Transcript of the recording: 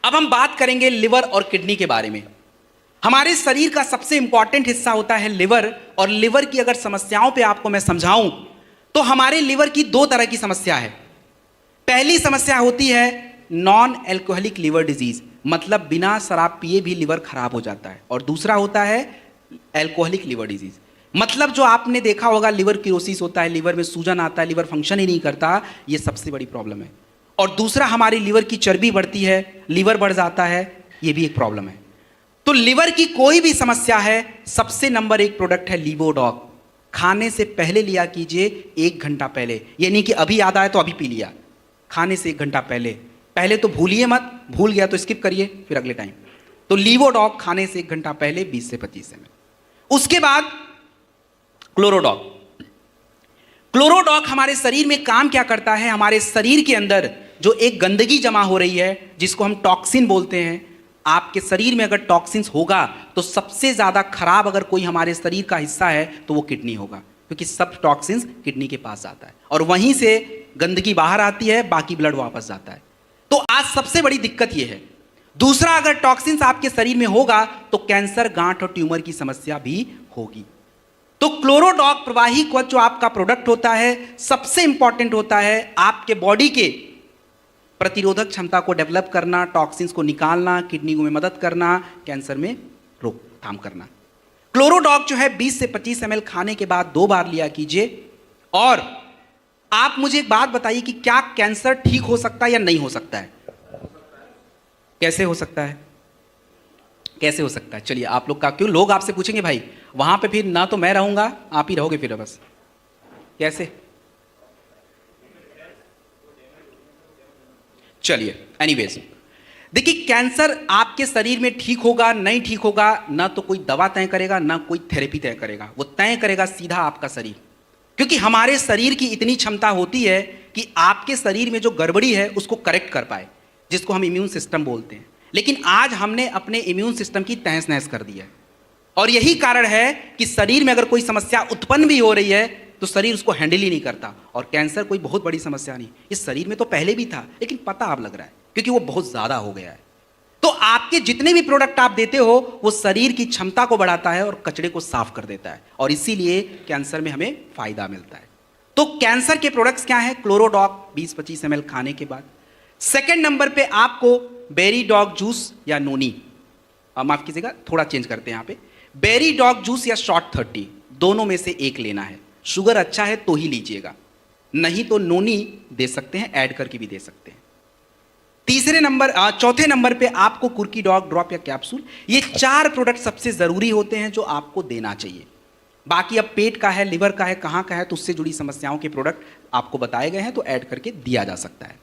अब हम बात करेंगे लिवर और किडनी के बारे में। हमारे शरीर का सबसे इंपॉर्टेंट हिस्सा होता है लिवर, और लिवर की अगर समस्याओं पे आपको मैं समझाऊं तो हमारे लिवर की दो तरह की समस्या है। पहली समस्या होती है नॉन एल्कोहलिक लिवर डिजीज, मतलब बिना शराब पिए भी लिवर खराब हो जाता है, और दूसरा होता है एल्कोहलिक लिवर डिजीज, मतलब जो आपने देखा होगा लिवर किरोसिस होता है, लिवर में सूजन आता है, लिवर फंक्शन ही नहीं करता, ये सबसे बड़ी प्रॉब्लम है। और दूसरा हमारी लिवर की चर्बी बढ़ती है, लिवर बढ़ जाता है, ये भी एक प्रॉब्लम है। तो लिवर की कोई भी समस्या है, सबसे नंबर एक प्रोडक्ट है लीवोडॉग। खाने से पहले लिया कीजिए, 1 घंटा पहले, यानी कि अभी याद आया तो अभी पी लिया, खाने से 1 घंटा पहले। पहले तो भूलिए मत, भूल गया तो स्किप करिए फिर अगले टाइम। तो लीवोडॉग खाने से 1 घंटा पहले 20 से 25 ml। उसके बाद क्लोरोडॉग। क्लोरोडॉग हमारे शरीर में काम क्या करता है, हमारे शरीर के अंदर जो एक गंदगी जमा हो रही है जिसको हम टॉक्सिन बोलते हैं, आपके शरीर में अगर टॉक्सिन्स होगा तो सबसे ज्यादा खराब अगर कोई हमारे शरीर का हिस्सा है तो वो किडनी होगा, क्योंकि सब टॉक्सिन्स किडनी के पास जाता है और वहीं से गंदगी बाहर आती है, बाकी ब्लड वापस जाता है। तो आज सबसे बड़ी दिक्कत यह है। दूसरा, अगर टॉक्सिन्स आपके शरीर में होगा तो कैंसर, गांठ और ट्यूमर की समस्या भी होगी। तो क्लोरोडॉग प्रवाही कवच जो आपका प्रोडक्ट होता है, सबसे इंपॉर्टेंट होता है आपके बॉडी के प्रतिरोधक क्षमता को डेवलप करना, टॉक्सिन्स को निकालना, किडनी में मदद करना, कैंसर में रोकथाम करना। क्लोरोडॉग जो है 20 से 25 ml खाने के बाद 2 बार लिया कीजिए। और आप मुझे एक बात बताइए कि क्या कैंसर ठीक हो सकता है या नहीं हो सकता है? कैसे हो सकता है? कैसे हो सकता है? चलिए आप लोग का क्यों, लोग आपसे पूछेंगे भाई वहां पे फिर ना तो मैं रहूंगा, आप ही रहोगे फिर बस, कैसे? चलिए एनीवेज, देखिए कैंसर आपके शरीर में ठीक होगा नहीं ठीक होगा, ना तो कोई दवा तय करेगा ना कोई थेरेपी तय करेगा, वो तय करेगा सीधा आपका शरीर। क्योंकि हमारे शरीर की इतनी क्षमता होती है कि आपके शरीर में जो गड़बड़ी है उसको करेक्ट कर पाए, जिसको हम इम्यून सिस्टम बोलते हैं। लेकिन आज हमने अपने इम्यून सिस्टम की तहस नहस कर दी है, और यही कारण है कि शरीर में अगर कोई समस्या उत्पन्न भी हो रही है तो शरीर उसको हैंडल ही नहीं करता। और कैंसर कोई बहुत बड़ी समस्या नहीं, इस शरीर में तो पहले भी था लेकिन पता अब लग रहा है क्योंकि वो बहुत ज्यादा हो गया है। तो आपके जितने भी प्रोडक्ट आप देते हो वो शरीर की क्षमता को बढ़ाता है और कचरे को साफ कर देता है, और इसीलिए कैंसर में हमें फायदा मिलता है। तो कैंसर के प्रोडक्ट्स क्या है? क्लोरोडॉग 20-25 ml खाने के बाद। सेकेंड नंबर पे आपको बेरी डॉग जूस या नोनी, माफ कीजिएगा थोड़ा चेंज करते हैं यहाँ पे, बेरी डॉग जूस या शॉर्ट 30, दोनों में से एक लेना है। शुगर अच्छा है तो ही लीजिएगा, नहीं तो नोनी दे सकते हैं, ऐड करके भी दे सकते हैं। चौथे नंबर पे आपको कुर्की डॉग ड्रॉप या कैप्सूल, ये 4 प्रोडक्ट सबसे जरूरी होते हैं जो आपको देना चाहिए। बाकी अब पेट का है, लिवर का है, कहाँ का है, तो उससे जुड़ी समस्याओं के प्रोडक्ट आपको बताए गए हैं तो ऐड करके दिया जा सकता है।